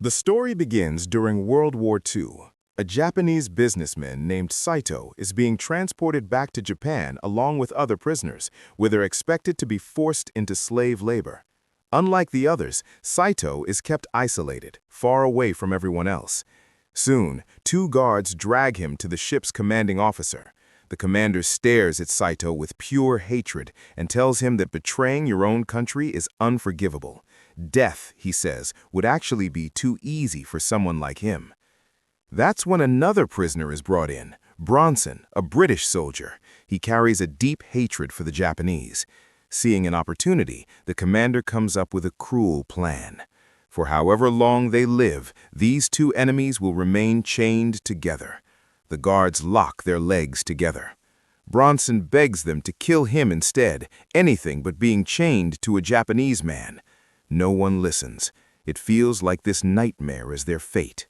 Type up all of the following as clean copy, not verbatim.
The story begins during World War II. A Japanese businessman named Saito is being transported back to Japan along with other prisoners, where they're expected to be forced into slave labor. Unlike the others, Saito is kept isolated, far away from everyone else. Soon, two guards drag him to the ship's commanding officer. The commander stares at Saito with pure hatred and tells him that betraying your own country is unforgivable. Death, he says, would actually be too easy for someone like him. That's when another prisoner is brought in, Bronson, a British soldier. He carries a deep hatred for the Japanese. Seeing an opportunity, the commander comes up with a cruel plan. For however long they live, these two enemies will remain chained together. The guards lock their legs together. Bronson begs them to kill him instead, anything but being chained to a Japanese man. No one listens. It feels like this nightmare is their fate.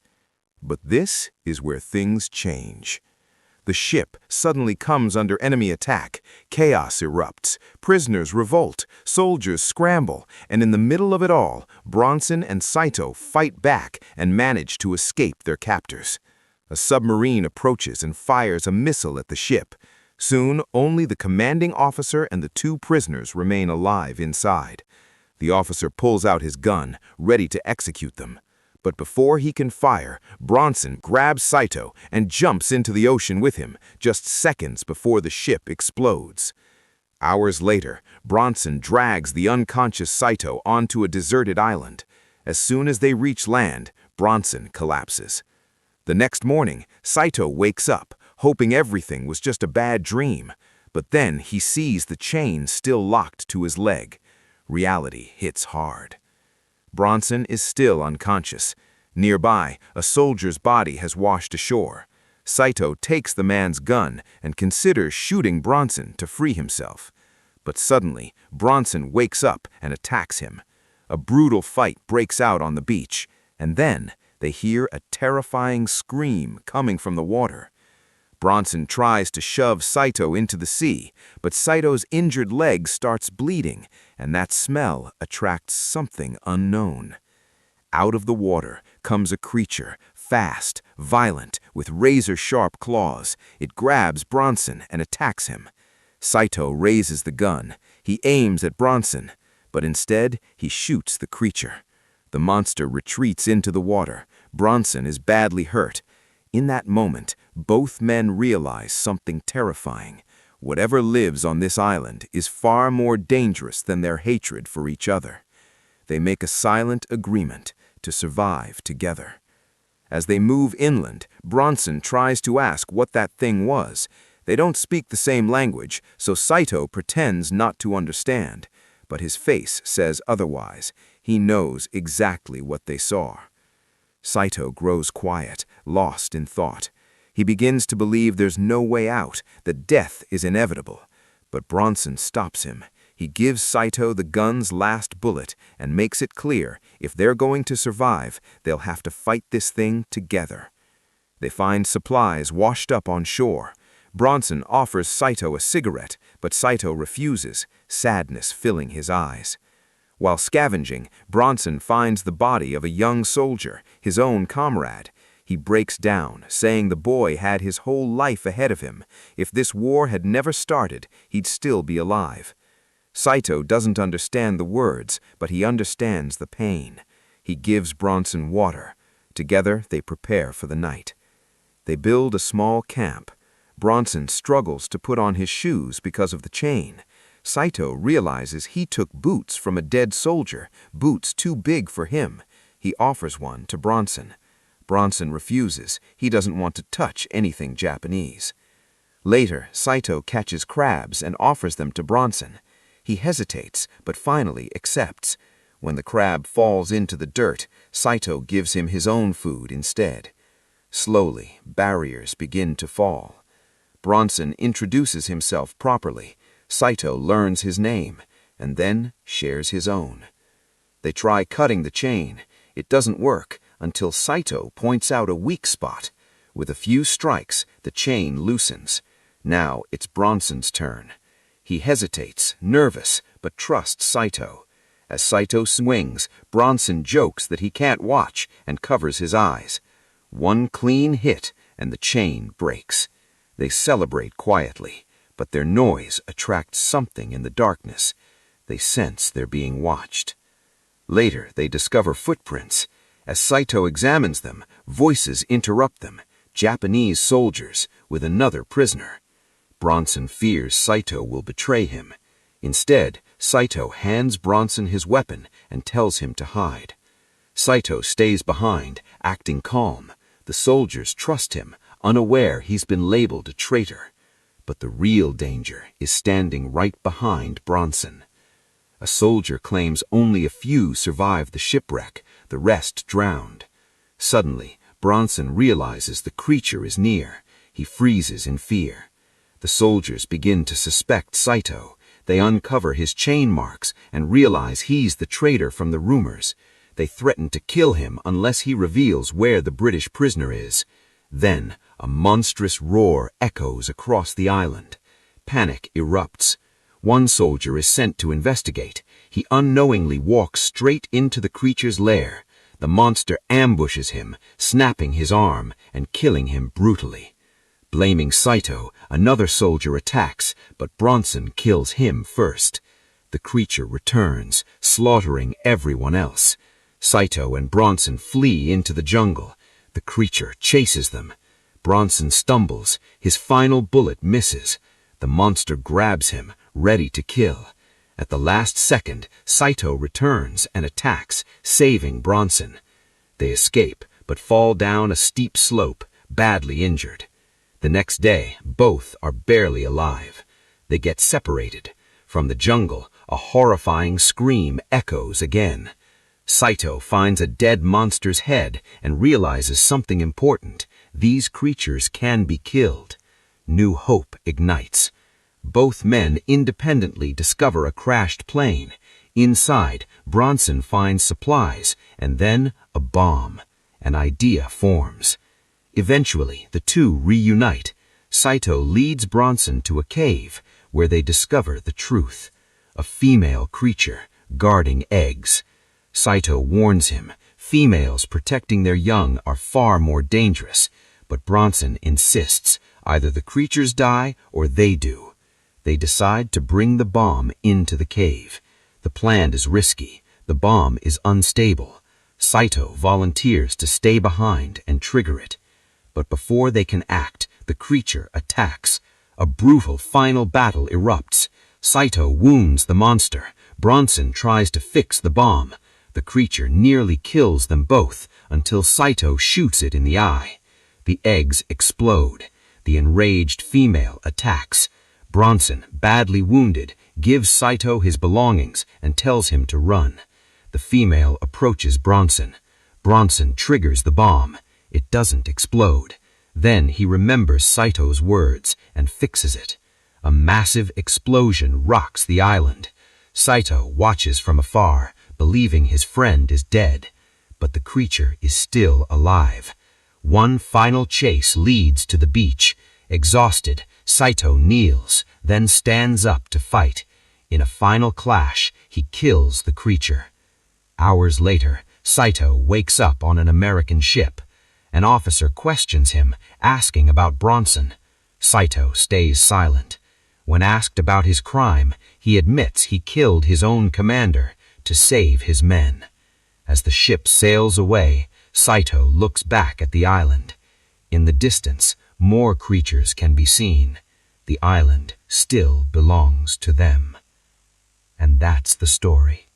But this is where things change. The ship suddenly comes under enemy attack. Chaos erupts. Prisoners revolt. Soldiers scramble. And in the middle of it all, Bronson and Saito fight back and manage to escape their captors. A submarine approaches and fires a missile at the ship. Soon, only the commanding officer and the two prisoners remain alive inside. The officer pulls out his gun, ready to execute them. But before he can fire, Bronson grabs Saito and jumps into the ocean with him, just seconds before the ship explodes. Hours later, Bronson drags the unconscious Saito onto a deserted island. As soon as they reach land, Bronson collapses. The next morning, Saito wakes up, hoping everything was just a bad dream. But then he sees the chain still locked to his leg. Reality hits hard. Bronson is still unconscious. Nearby, a soldier's body has washed ashore. Saito takes the man's gun and considers shooting Bronson to free himself. But suddenly, Bronson wakes up and attacks him. A brutal fight breaks out on the beach, and then they hear a terrifying scream coming from the water. Bronson tries to shove Saito into the sea, but Saito's injured leg starts bleeding, and that smell attracts something unknown. Out of the water comes a creature, fast, violent, with razor-sharp claws. It grabs Bronson and attacks him. Saito raises the gun. He aims at Bronson, but instead he shoots the creature. The monster retreats into the water. Bronson is badly hurt. In that moment, both men realize something terrifying. Whatever lives on this island is far more dangerous than their hatred for each other. They make a silent agreement to survive together. As they move inland, Bronson tries to ask what that thing was. They don't speak the same language, so Saito pretends not to understand. But his face says otherwise. He knows exactly what they saw. Saito grows quiet, lost in thought. He begins to believe there's no way out, that death is inevitable. But Bronson stops him. He gives Saito the gun's last bullet and makes it clear if they're going to survive, they'll have to fight this thing together. They find supplies washed up on shore. Bronson offers Saito a cigarette, but Saito refuses, sadness filling his eyes. While scavenging, Bronson finds the body of a young soldier, his own comrade. He breaks down, saying the boy had his whole life ahead of him. If this war had never started, he'd still be alive. Saito doesn't understand the words, but he understands the pain. He gives Bronson water. Together, they prepare for the night. They build a small camp. Bronson struggles to put on his shoes because of the chain. Saito realizes he took boots from a dead soldier, boots too big for him. He offers one to Bronson. Bronson refuses. He doesn't want to touch anything Japanese. Later, Saito catches crabs and offers them to Bronson. He hesitates, but finally accepts. When the crab falls into the dirt, Saito gives him his own food instead. Slowly, barriers begin to fall. Bronson introduces himself properly. Saito learns his name, and then shares his own. They try cutting the chain. It doesn't work until Saito points out a weak spot. With a few strikes, the chain loosens. Now it's Bronson's turn. He hesitates, nervous, but trusts Saito. As Saito swings, Bronson jokes that he can't watch and covers his eyes. One clean hit, and the chain breaks. They celebrate quietly, but their noise attracts something in the darkness. They sense they're being watched. Later, they discover footprints. As Saito examines them, voices interrupt them, Japanese soldiers with another prisoner. Bronson fears Saito will betray him. Instead, Saito hands Bronson his weapon and tells him to hide. Saito stays behind, acting calm. The soldiers trust him, unaware he's been labeled a traitor. But the real danger is standing right behind Bronson. A soldier claims only a few survived the shipwreck, the rest drowned. Suddenly, Bronson realizes the creature is near. He freezes in fear. The soldiers begin to suspect Saito. They uncover his chain marks and realize he's the traitor from the rumors. They threaten to kill him unless he reveals where the British prisoner is. Then, a monstrous roar echoes across the island. Panic erupts. One soldier is sent to investigate. He unknowingly walks straight into the creature's lair. The monster ambushes him, snapping his arm and killing him brutally. Blaming Saito, another soldier attacks, but Bronson kills him first. The creature returns, slaughtering everyone else. Saito and Bronson flee into the jungle. The creature chases them. Bronson stumbles. His final bullet misses. The monster grabs him, ready to kill. At the last second, Saito returns and attacks, saving Bronson. They escape, but fall down a steep slope, badly injured. The next day, both are barely alive. They get separated. From the jungle, a horrifying scream echoes again. Saito finds a dead monster's head and realizes something important. These creatures can be killed. New hope ignites. Both men independently discover a crashed plane. Inside, Bronson finds supplies, and then a bomb. An idea forms. Eventually, the two reunite. Saito leads Bronson to a cave, where they discover the truth. A female creature, guarding eggs. Saito warns him, females protecting their young are far more dangerous, but Bronson insists, either the creatures die or they do. They decide to bring the bomb into the cave. The plan is risky. The bomb is unstable. Saito volunteers to stay behind and trigger it. But before they can act, the creature attacks. A brutal final battle erupts. Saito wounds the monster. Bronson tries to fix the bomb. The creature nearly kills them both until Saito shoots it in the eye. The eggs explode. The enraged female attacks. Bronson, badly wounded, gives Saito his belongings and tells him to run. The female approaches Bronson. Bronson triggers the bomb. It doesn't explode. Then he remembers Saito's words and fixes it. A massive explosion rocks the island. Saito watches from afar, believing his friend is dead. But the creature is still alive. One final chase leads to the beach. Exhausted, Saito kneels, then stands up to fight. In a final clash, he kills the creature. Hours later, Saito wakes up on an American ship. An officer questions him, asking about Bronson. Saito stays silent. When asked about his crime, he admits he killed his own commander to save his men. As the ship sails away, Saito looks back at the island. In the distance, more creatures can be seen. The island still belongs to them. And that's the story.